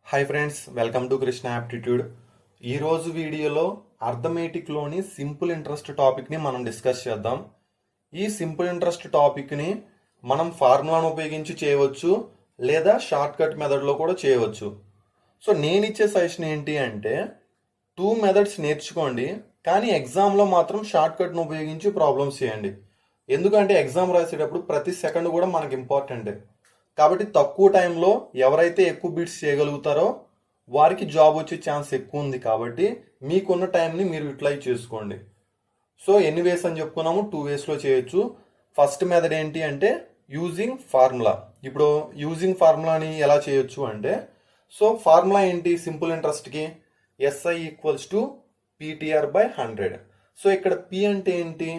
Hi friends, welcome to Krishna aptitude. ఈరోజు వీడియోలో అర్థమెటిక్లోని simple interest టాపిక్ని మనం డిస్కస్ చేద్దాం. ఈ సింపుల్ ఇంట్రెస్ట్ టాపిక్ని మనం ఫార్ములాను ఉపయోగించి చేయవచ్చు, లేదా షార్ట్ కట్ మెథడ్లో కూడా చేయవచ్చు. సో నేను ఇచ్చే సజెషన్ ఏంటి అంటే 2 మెథడ్స్ నేర్చుకోండి, కానీ ఎగ్జామ్లో మాత్రం షార్ట్ కట్ను ఉపయోగించి ప్రాబ్లమ్స్ చేయండి. ఎందుకంటే ఎగ్జామ్ రాసేటప్పుడు ప్రతి సెకండ్ కూడా మనకి ఇంపార్టెంటే. కాబట్టి తక్కువ టైంలో ఎవరైతే ఎక్కువ బీట్స్ చేయగలుగుతారో వారికి జాబ్ వచ్చే ఛాన్స్ ఎక్కువ ఉంది. కాబట్టి మీకున్న టైంని మీరు యూటిలైజ్ చేసుకోండి. సో ఎన్ని వేస్ అని చెప్పుకున్నాము, 2 వేస్లో చేయొచ్చు. ఫస్ట్ మెథడ్ ఏంటి అంటే యూజింగ్ ఫార్ములా. ఇప్పుడు యూజింగ్ ఫార్ములాని ఎలా చేయొచ్చు అంటే, సో ఫార్ములా ఏంటి సింపుల్ ఇంట్రెస్ట్కి, SI equals to PTR by 100. So ఇక్కడ పి అంటే ఏంటి,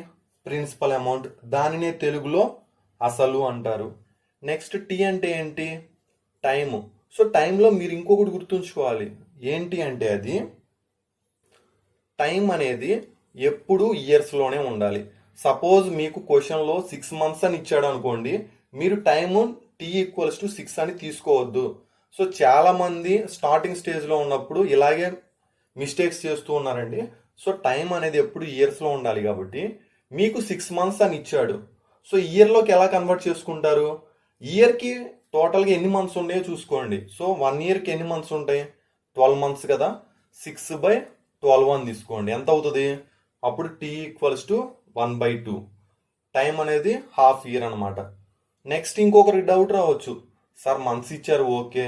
ప్రిన్సిపల్ అమౌంట్, దానినే తెలుగులో అసలు అంటారు. నెక్స్ట్ టీ అంటే ఏంటి, టైము. సో టైంలో మీరు ఇంకొకటి గుర్తుంచుకోవాలి, ఏంటి అంటే అది టైం అనేది ఎప్పుడు ఇయర్స్లోనే ఉండాలి. సపోజ్ మీకు క్వశ్చన్లో 6 months అని ఇచ్చాడు అనుకోండి, మీరు టైము టీ ఈక్వల్స్ టు 6 అని తీసుకోవద్దు. సో చాలామంది స్టార్టింగ్ స్టేజ్లో ఉన్నప్పుడు ఇలాగే మిస్టేక్స్ చేస్తూ ఉన్నారండి. సో టైం అనేది ఎప్పుడు ఇయర్స్లో ఉండాలి. కాబట్టి మీకు 6 months అని ఇచ్చాడు, సో ఇయర్లోకి ఎలా కన్వర్ట్ చేసుకుంటారు, ఇయర్కి టోటల్గా ఎన్ని మంత్స్ ఉన్నాయో చూసుకోండి. సో 1 yearకి ఎన్ని మంత్స్ ఉంటాయి, 12 months కదా. 6/12 అని తీసుకోండి, ఎంత అవుతుంది అప్పుడు టీ ఈక్వల్స్ టు 1/2. టైం అనేది హాఫ్ ఇయర్ అనమాట. నెక్స్ట్ ఇంకొకరికి డౌట్ రావచ్చు, సార్ మంత్స్ ఇచ్చారు ఓకే,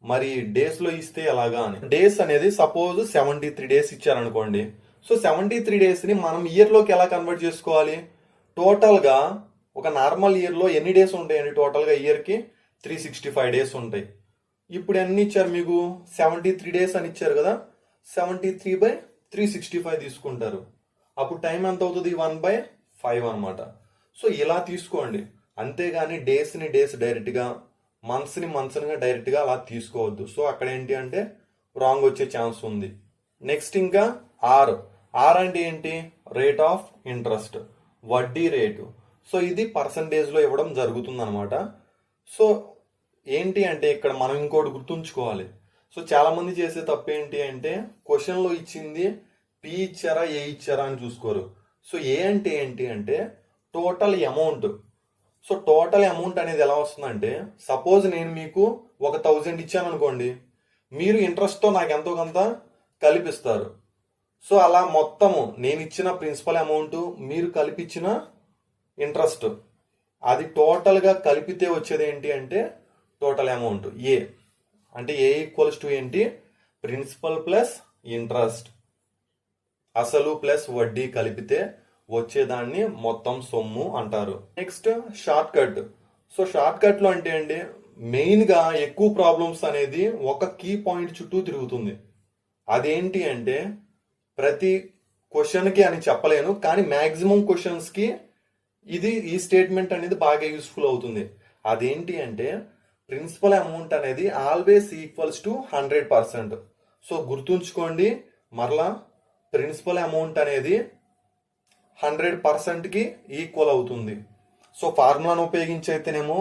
మరి డేస్లో ఇస్తే ఎలాగా అని. డేస్ అనేది సపోజ్ 73 days ఇచ్చారనుకోండి. సో 73 daysని మనం ఇయర్లోకి ఎలా కన్వర్ట్ చేసుకోవాలి, టోటల్గా ఒక నార్మల్ ఇయర్లో ఎన్ని డేస్ ఉంటాయండి, టోటల్గా ఇయర్కి 365 days ఉంటాయి. ఇప్పుడు ఎన్ని ఇచ్చారు మీకు, 73 days అని ఇచ్చారు కదా. 73/365 తీసుకుంటారు, అప్పుడు టైం ఎంత అవుతుంది, 1/5 అనమాట. సో ఇలా తీసుకోండి, అంతేగాని డేస్ని డేస్ డైరెక్ట్గా, మంత్స్ని మంత్స్గా డైరెక్ట్గా అలా తీసుకోవద్దు. సో అక్కడ ఏంటి అంటే రాంగ్ వచ్చే ఛాన్స్ ఉంది. నెక్స్ట్ ఇంకా ఆర్ అంటే ఏంటి, రేట్ ఆఫ్ ఇంట్రెస్ట్, వడ్డీ రేటు. సో ఇది పర్సంటేజ్లో ఇవ్వడం జరుగుతుంది అనమాట. సో ఏంటి అంటే ఇక్కడ మనం ఇంకోటి గుర్తుంచుకోవాలి. సో చాలామంది చేసే తప్పు ఏంటి అంటే క్వశ్చన్లో ఇచ్చింది పి ఇచ్చారా ఏ ఇచ్చారా అని చూసుకోరు. సో ఏ అంటే ఏంటి అంటే total amount. So total amount అనేది ఎలా వస్తుందంటే, సపోజ్ నేను మీకు 1000 ఇచ్చాను అనుకోండి, మీరు ఇంట్రెస్ట్తో నాకు ఎంతో కొంత కలిపిస్తారు. సో అలా మొత్తము నేను ఇచ్చిన ప్రిన్సిపల్ అమౌంట్, మీరు కలిపిచ్చిన ఇంట్రెస్ట్, అది టోటల్గా కలిపితే వచ్చేది ఏంటి అంటే టోటల్ అమౌంట్ ఏ. అంటే ఏ ఈక్వల్స్ టు ఏంటి, ప్రిన్సిపల్ ప్లస్ ఇంట్రెస్ట్, అసలు ప్లస్ వడ్డీ కలిపితే వచ్చేదాన్ని మొత్తం సొమ్ము అంటారు. Next shortcut. సో షార్ట్ కట్లో అంటే అండి, మెయిన్గా ఎక్కువ ప్రాబ్లమ్స్ అనేది ఒక కీ పాయింట్ చుట్టూ తిరుగుతుంది. అదేంటి అంటే ప్రతి క్వశ్చన్కి అని చెప్పలేను, కానీ మ్యాక్సిమం క్వశ్చన్స్కి ఈ స్టేట్మెంట్ అనేది బాగా యూస్ఫుల్ అవుతుంది. అదేంటి అంటే ప్రిన్సిపల్ అమౌంట్ అనేది ఆల్వేస్ ఈక్వల్స్ టు 100%. సో గుర్తుంచుకోండి, మరలా ప్రిన్సిపల్ అమౌంట్ అనేది 100%కి ఈక్వల్ అవుతుంది. సో ఫార్ములాను ఉపయోగించి అయితేనేమో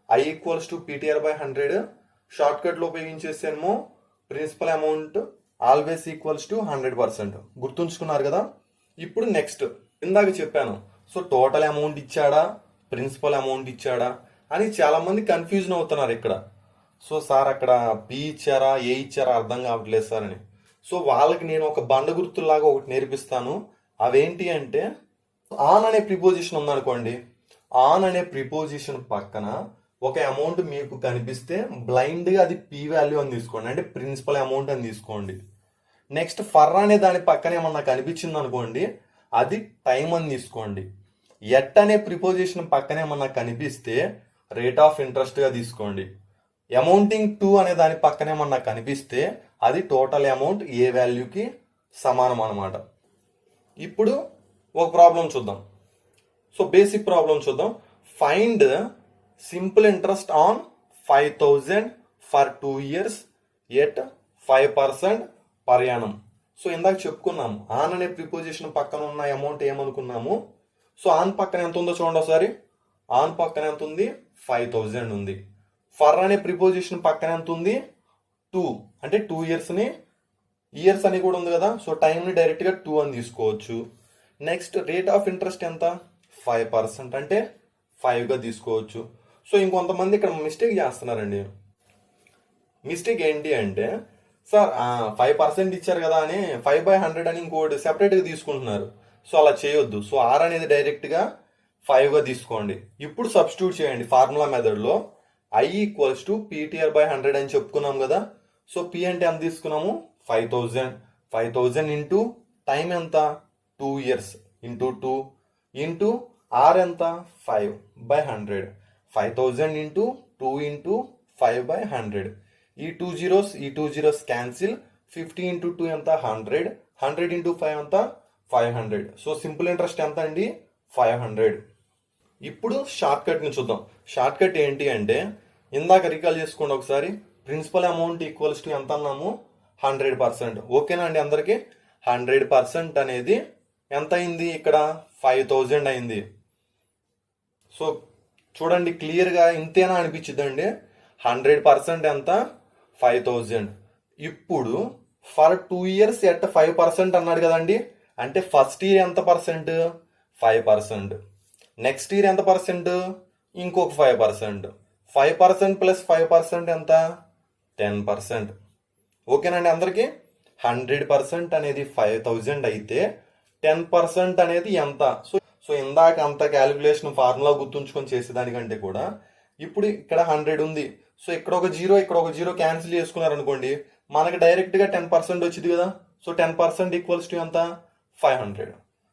I equals to PTR by 100, షార్ట్ కట్లో ఉపయోగించేసేమో principal amount always equals to 100%. గుర్తుంచుకున్నారు కదా. ఇప్పుడు నెక్స్ట్ ఇందాక చెప్పాను, సో టోటల్ అమౌంట్ ఇచ్చాడా ప్రిన్సిపల్ అమౌంట్ ఇచ్చాడా అని చాలామంది కన్ఫ్యూజన్ అవుతున్నారు ఇక్కడ. సో సార్ అక్కడ పి ఇచ్చారా ఏ ఇచ్చారా అర్థం కావట్లేదు సార్ అని. సో వాళ్ళకి నేను ఒక బండ గుర్తులాగా ఒకటి నేర్పిస్తాను. అవేంటి అంటే, ఆన్ అనే ప్రిపోజిషన్ ఉందనుకోండి, ఆన్ అనే ప్రిపోజిషన్ పక్కన ఒక అమౌంట్ మీకు కనిపిస్తే బ్లైండ్గా అది పి వాల్యూ అని తీసుకోండి, అంటే ప్రిన్సిపల్ అమౌంట్ అని తీసుకోండి. నెక్స్ట్ ఫర్ అనే దాని పక్కన ఏమన్నా కనిపించింది అనుకోండి, అది టైం అని తీసుకోండి. ఎట్ అనే ప్రిపోజిషన్ పక్కనే ఏమన్నా కనిపిస్తే రేట్ ఆఫ్ ఇంట్రెస్ట్గా తీసుకోండి. అమౌంటింగ్ టు అనే దాని పక్కనే ఏమన్నా కనిపిస్తే అది టోటల్ అమౌంట్ ఏ వాల్యూకి సమానం అనమాట. ఇప్పుడు ఒక ప్రాబ్లం చూద్దాం. సో బేసిక్ ప్రాబ్లం చూద్దాం. Find simple interest on 5000 for 2 years at 5% per annum. So ఇందాక చెప్పుకున్నాము, ఆన్ అనే ప్రిపోజిషన్ పక్కన ఉన్న అమౌంట్ ఏమనుకున్నాము. సో ఆన్ పక్కన ఎంత ఉందో చూడండి ఒకసారి. ఆన్ పక్కన ఎంత ఉంది, 5000 ఉంది. ఫర్ అనే ప్రిపోజిషన్ పక్కన ఎంత ఉంది, 2 అంటే 2 ఇయర్స్ని ఇయర్స్ అని కూడా ఉంది కదా, సో టైంని డైరెక్ట్గా 2 అని తీసుకోవచ్చు. నెక్స్ట్ రేట్ ఆఫ్ ఇంట్రెస్ట్ ఎంత, 5% అంటే 5గా తీసుకోవచ్చు. సో ఇంకొంతమంది ఇక్కడ మిస్టేక్ చేస్తున్నారండి. మిస్టేక్ ఏంటి అంటే, సార్ 5% ఇచ్చారు కదా అని 5/100 అని ఇంకోటి సెపరేట్గా తీసుకుంటున్నారు. సో అలా చేయొద్దు. సో ఆర్ అనేది డైరెక్ట్గా 5గా తీసుకోండి. ఇప్పుడు సబ్స్టిట్యూట్ చేయండి ఫార్ములా మెథడ్లో. I = PTR/100 అని చెప్పుకున్నాం కదా. సో P అంటే ఎంత తీసుకున్నాము, 5000 ఇంటూ టైం ఎంత, 2 ఇయర్స్ ఇంటూ 2 ఇంటూ ఆర్ ఎంత, 5/100. 5000 ఇంటూ 2 ఇంటూ 5/100. ఈ 2 zeros క్యాన్సిల్. 50 ఇంటూ 2 ఎంత, 100. 100 ఇంటూ 5 ఎంత, 500. సో సింపుల్ ఇంట్రెస్ట్ ఎంత అండి, 500. ఇప్పుడు షార్ట్ కట్ని చూద్దాం. షార్ట్ కట్ ఏంటి అంటే, ఇందాక రికాల్ చేసుకోండి ఒకసారి. ప్రిన్సిపల్ అమౌంట్ ఈక్వల్స్ టు ఎంత అన్నాము, 100%. ఓకేనా అండి అందరికి. 100% అనేది ఎంత అయింది ఇక్కడ, 5000 అయింది. సో చూడండి క్లియర్గా ఇంతేనా అనిపించిందండి. 100% ఎంత, 5000. ఇప్పుడు ఫర్ 2 ఇయర్స్ ఎట్ 5% అన్నాడు కదండి. అంటే ఫస్ట్ ఇయర్ ఎంత పర్సెంట్, 5%. నెక్స్ట్ ఇయర్ ఎంత పర్సెంట్, ఇంకొక 5%. 5% ప్లస్ 5% ఎంత, 10%. ఓకేనండి అందరికి. 100% అనేది 5000 అయితే 10% అనేది ఎంత. సో ఇందాక అంత క్యాలిక్యులేషన్ ఫార్ములా గుర్తుంచుకొని చేసేదానికంటే కూడా ఇప్పుడు ఇక్కడ 100 ఉంది. సో ఇక్కడ ఒక జీరో క్యాన్సిల్ చేసుకున్నారనుకోండి, మనకి డైరెక్ట్గా 10% వచ్చింది కదా. సో 10% ఈక్వల్స్ టు ఎంత, 500.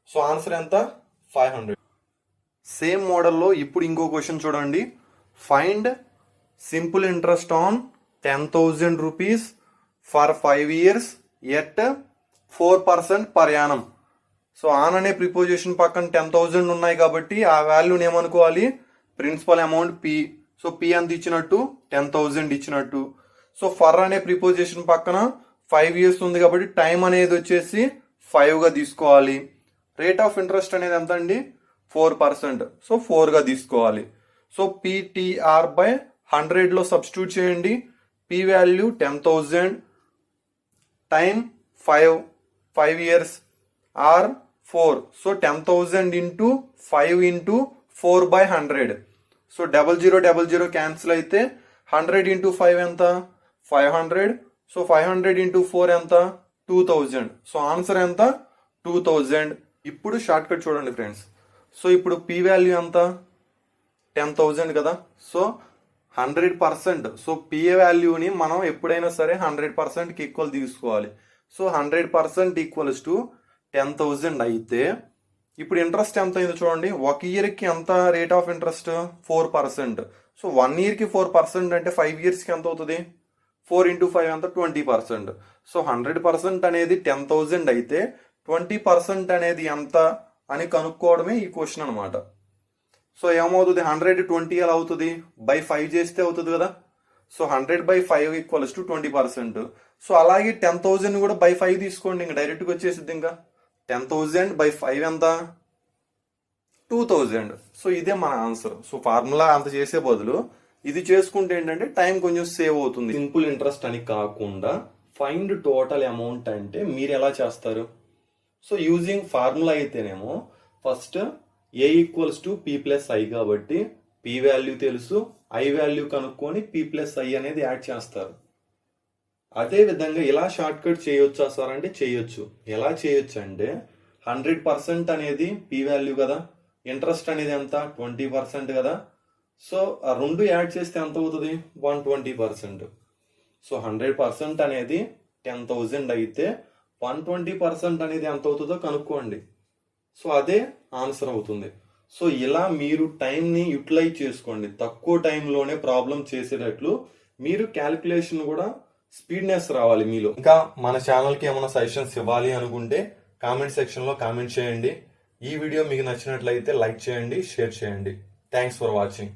సో ఆన్సర్ ఎంత, 500. సేమ్ మోడల్లో ఇప్పుడు ఇంకో క్వశ్చన్ చూడండి. Find simple interest on 10,000 rupees for 5 years at 4% per annum. So on అనే ప్రిపోజిషన్ పక్కన 10,000 ఉన్నాయి కాబట్టి ఆ వాల్యూని ఏమనుకోవాలి, principal amount P. So P అంత ఇచ్చినట్టు, 10,000 ఇచ్చినట్టు. సో ఫర్ అనే ప్రిపోజిషన్ పక్కన 5 ఇయర్స్ ఉంది కాబట్టి టైం అనేది వచ్చేసి 5గా తీసుకోవాలి. రేట్ ఆఫ్ ఇంట్రెస్ట్ అనేది ఎంత అండి, 4%. సో 4గా తీసుకోవాలి. సో PTR/100లో సబ్స్టిట్యూట్ చేయండి. P value 10,000, time 5 years, R 4. So 10,000 into 5 into 4/100. So 00 cancel అయితే 100 ఇంటూ 5 ఎంత, 500. సో 500 ఇంటూ 4 ఎంత, 2000. సో ఆన్సర్ ఎంత, 2000. ఇప్పుడు షార్ట్ కట్ చూడండి ఫ్రెండ్స్. సో ఇప్పుడు P వాల్యూ ఎంత, 10,000 కదా. సో 100%. సో P వాల్యూని మనం ఎప్పుడైనా సరే 100%కి ఈక్వల్ తీసుకోవాలి. సో 100% ఈక్వల్స్ టు 10,000 అయితే ఇప్పుడు ఇంట్రెస్ట్ ఎంత అయిందో చూడండి. ఒక ఇయర్కి ఎంత రేట్ ఆఫ్ ఇంట్రెస్ట్, 4%. సో 1 ఇయర్కి 4% అంటే 5 ఇయర్స్కి ఎంత అవుతుంది, 4 ఇంటూ 5 ఎంత, 20%. సో 100% అనేది 10,000 అయితే 20% అనేది ఎంత అని కనుక్కోవడమే ఈ క్వశ్చన్ అనమాట. సో ఏమవుతుంది, 100/20 ఎలా అవుతుంది, బై 5 చేస్తే అవుతుంది కదా. So 100/5 equals to 20%. సో అలాగే 10,000 కూడా బై 5 తీసుకోండి, ఇంకా డైరెక్ట్గా వచ్చేసిద్ది. ఇంకా 10,000/5 ఎంత, 2000. సో ఇదే మన ఆన్సర్. సో ఫార్ములా అంత చేసే బదులు ఇది చేసుకుంటే ఏంటంటే టైం కొంచెం సేవ్ అవుతుంది. సింపుల్ ఇంట్రెస్ట్ అని కాకుండా ఫైండ్ టోటల్ అమౌంట్ అంటే మీరు ఎలా చేస్తారు. సో యూజింగ్ ఫార్ములా అయితేనేమో ఫస్ట్ A = P+I కాబట్టి P వాల్యూ తెలుసు, I వాల్యూ కనుక్కొని P+I అనేది యాడ్ చేస్తారు. అదే విధంగా ఇలా షార్ట్ కట్ చేయొచ్చా సార్ అంటే చేయొచ్చు. ఎలా చేయొచ్చు అంటే 100% అనేది P వాల్యూ కదా, ఇంట్రెస్ట్ అనేది ఎంత, 20% కదా. సో ఆ రెండు యాడ్ చేస్తే ఎంత అవుతుంది, 120%. సో 100% అనేది 10,000 అయితే 120% అనేది ఎంత అవుతుందో కనుక్కోండి. సో అదే ఆన్సర్ అవుతుంది. సో ఇలా మీరు టైంని యూటిలైజ్ చేసుకోండి. తక్కువ టైంలోనే ప్రాబ్లం చేసేటట్లు మీరు క్యాలిక్యులేషన్ కూడా స్పీడ్నెస్ రావాలి మీలో. ఇంకా మన ఛానల్కి ఏమైనా సజెషన్స్ ఇవ్వాలి అనుకుంటే కామెంట్ సెక్షన్లో కామెంట్ చేయండి. ఈ వీడియో మీకు నచ్చినట్లయితే లైక్ చేయండి, షేర్ చేయండి. Thanks for watching.